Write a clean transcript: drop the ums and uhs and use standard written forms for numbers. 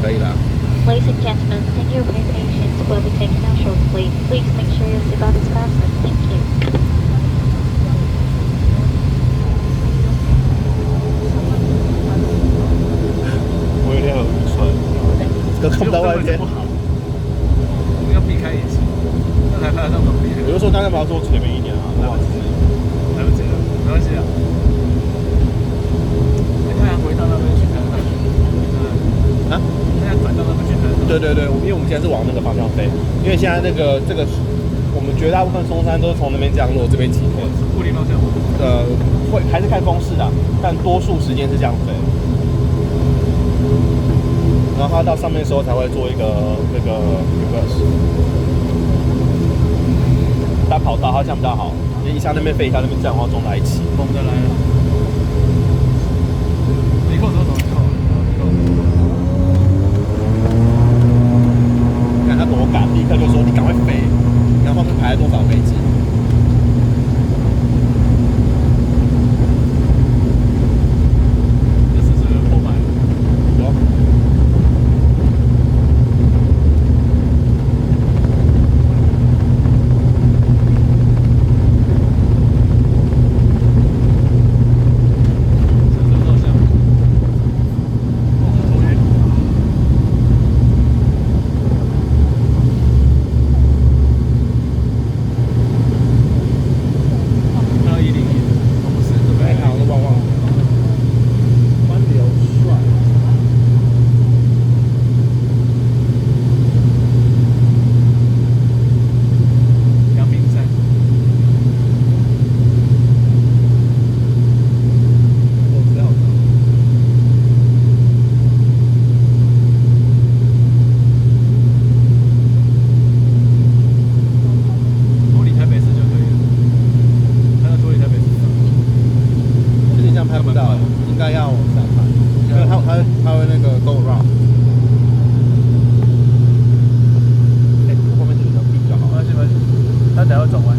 可以了。Ladies and gentlemen, thank you for your patience. We'll be taking out shortly. Please make sure your seatbelt is fastened. Thank you. 我有点很愚蠢，都看不到外面。要避开也行，那才看得到旁边。我就说刚才把它坐前面一点啊，来不及了，没关系啊。太阳回到那边去看看。啊？太阳转到那边去看看。对，因为我们现在是往那个方向飞，因为现在这个我们绝大部分松山都是从那边降落，这边起飞。是固定方向吗？会还是看风势的，但多数时间是这样飞。然后它到上面的时候才会做一个那个 reverse 单跑道，它这样比较好，一下那边飞，一下那边这样的话撞在一起。风的来了，你扣手怎么扣？看他多赶，立刻就说你赶快飞，你看后面排了多少飞机。它会那个 go around。后面这个比较好。没关系，他等下会转弯。